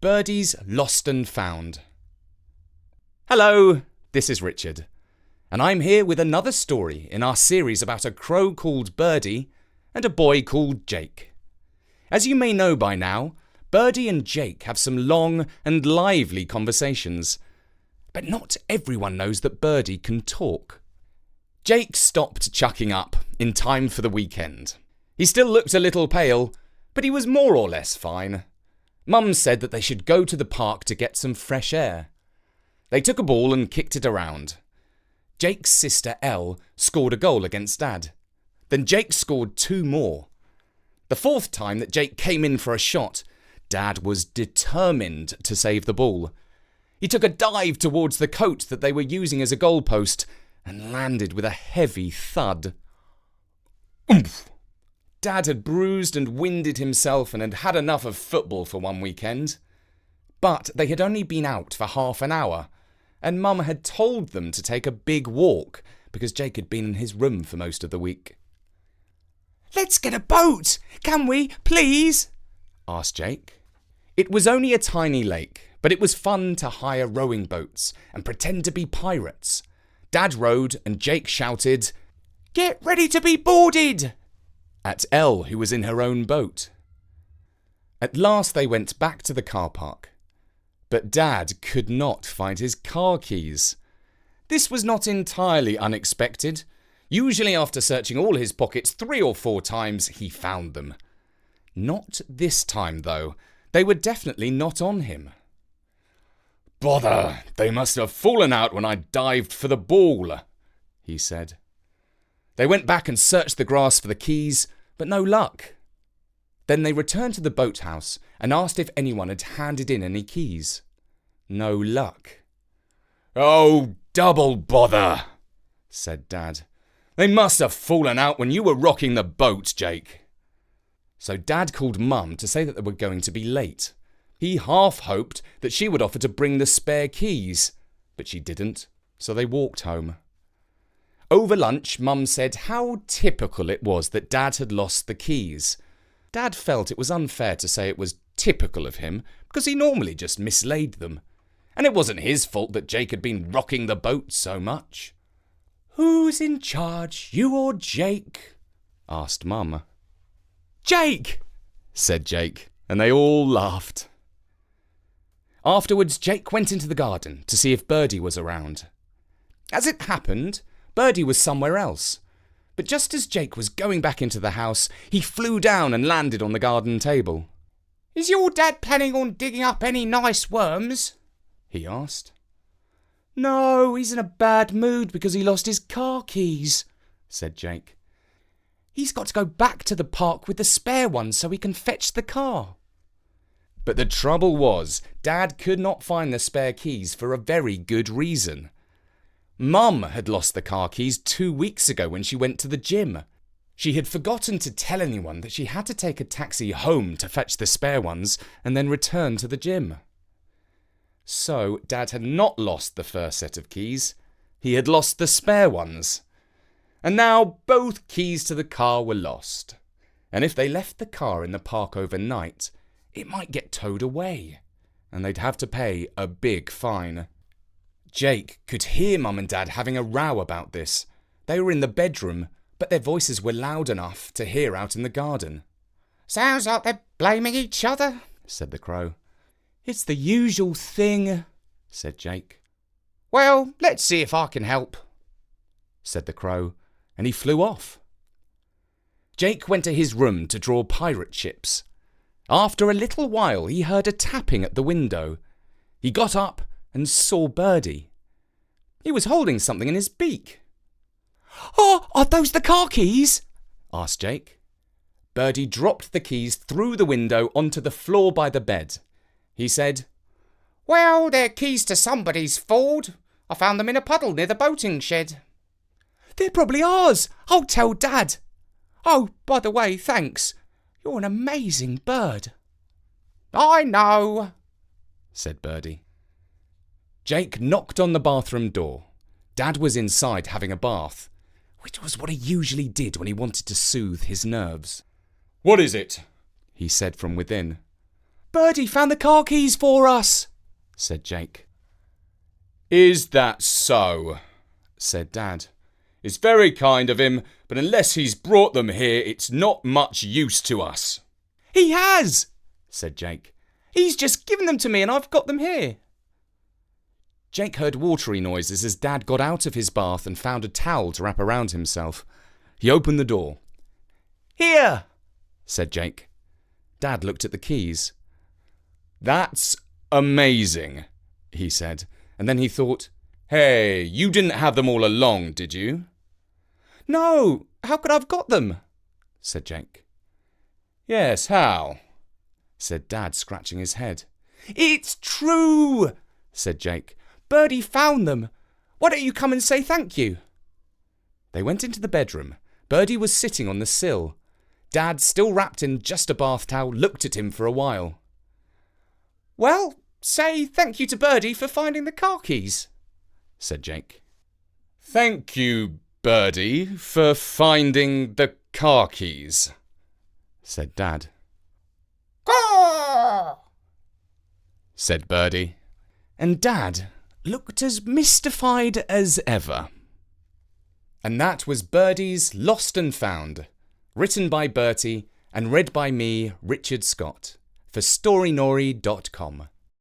Birdie's Lost and Found. Hello, this is Richard, and I'm here with another story in our series about a crow called Birdie and a boy called Jake. As you may know by now, Birdy and Jake have some long and lively conversations, but not everyone knows that Birdie can talk. Jake stopped chucking up in time for the weekend. He still looked a little pale, but he was more or less fine. Mum said that they should go to the park to get some fresh air. They took a ball and kicked it around. Jake's sister Elle scored a goal against Dad. Then Jake scored 2 more. The 4th time that Jake came in for a shot, Dad was determined to save the ball. He took a dive towards the coat that they were using as a goalpost and landed with a heavy thud. Oomph! Dad had bruised and winded himself and had had enough of football for one weekend. But they had only been out for half an hour, and Mum had told them to take a big walk because Jake had been in his room for most of the week. "Let's get a boat, can we, please?" asked Jake. It was only a tiny lake, but it was fun to hire rowing boats and pretend to be pirates. Dad rowed and Jake shouted, "Get ready to be boarded!" at Elle, who was in her own boat. At last they went back to the car park, but Dad could not find his car keys. This was not entirely unexpected. Usually after searching all his pockets 3 or 4 times, he found them. Not this time, though. They were definitely not on him. "Bother, they must have fallen out when I dived for the ball," he said. They went back and searched the grass for the keys, but no luck. Then they returned to the boathouse and asked if anyone had handed in any keys. No luck. "Oh, double bother," said Dad. "They must have fallen out when you were rocking the boat, Jake." So Dad called Mum to say that they were going to be late. He half hoped that she would offer to bring the spare keys, but she didn't, so they walked home. Over lunch, Mum said how typical it was that Dad had lost the keys. Dad felt it was unfair to say it was typical of him, because he normally just mislaid them. And it wasn't his fault that Jake had been rocking the boat so much. "Who's in charge, you or Jake?" asked Mum. "Jake!" said Jake, and they all laughed. Afterwards, Jake went into the garden to see if Birdie was around. As it happened, Birdie was somewhere else. But just as Jake was going back into the house, he flew down and landed on the garden table. "Is your dad planning on digging up any nice worms?" he asked. "No, he's in a bad mood because he lost his car keys," said Jake. "He's got to go back to the park with the spare ones so he can fetch the car." But the trouble was, Dad could not find the spare keys for a very good reason. Mum had lost the car keys 2 weeks ago when she went to the gym. She had forgotten to tell anyone that she had to take a taxi home to fetch the spare ones and then return to the gym. So Dad had not lost the first set of keys, he had lost the spare ones. And now both keys to the car were lost. And if they left the car in the park overnight, it might get towed away, and they'd have to pay a big fine. Jake could hear Mum and Dad having a row about this. They were in the bedroom, but their voices were loud enough to hear out in the garden. "Sounds like they're blaming each other," said the crow. "It's the usual thing," said Jake. "Well, let's see if I can help," said the crow, and he flew off. Jake went to his room to draw pirate ships. After a little while, he heard a tapping at the window. He got up and saw Birdie. He was holding something in his beak. "Oh, are those the car keys?" asked Jake. Birdie dropped the keys through the window onto the floor by the bed. He said, "Well, they're keys to somebody's Ford. I found them in a puddle near the boating shed." "They're probably ours. I'll tell Dad. Oh, by the way, thanks. You're an amazing bird." "I know," said Birdie. Jake knocked on the bathroom door. Dad was inside having a bath, which was what he usually did when he wanted to soothe his nerves. "What is it?" he said from within. Bertie found the car keys for us, said Jake. Is that so? Said Dad. It's very kind of him, but unless he's brought them here, it's not much use to us. He has, said Jake. He's just given them to me and I've got them here. Jake heard watery noises as Dad got out of his bath and found a towel to wrap around himself. He opened the door. Here, said Jake. Dad looked at the keys. That's amazing, he said, and then he thought, hey, you didn't have them all along, did you? No, how could I have got them? Said Jake. Yes, how? Said Dad, scratching his head. It's true, said Jake. Bertie found them. Why don't you come and say thank you? They went into the bedroom. Bertie was sitting on the sill. Dad, still wrapped in just a bath towel, looked at him for a while. Well, say thank you to Bertie for finding the car keys, said Jake. Thank you, Bertie, for finding the car keys, said Dad. Caw, said Bertie. And Dad looked as mystified as ever. And that was Bertie's Lost and Found, written by Bertie and read by me, Richard Scott, for Storynori.com.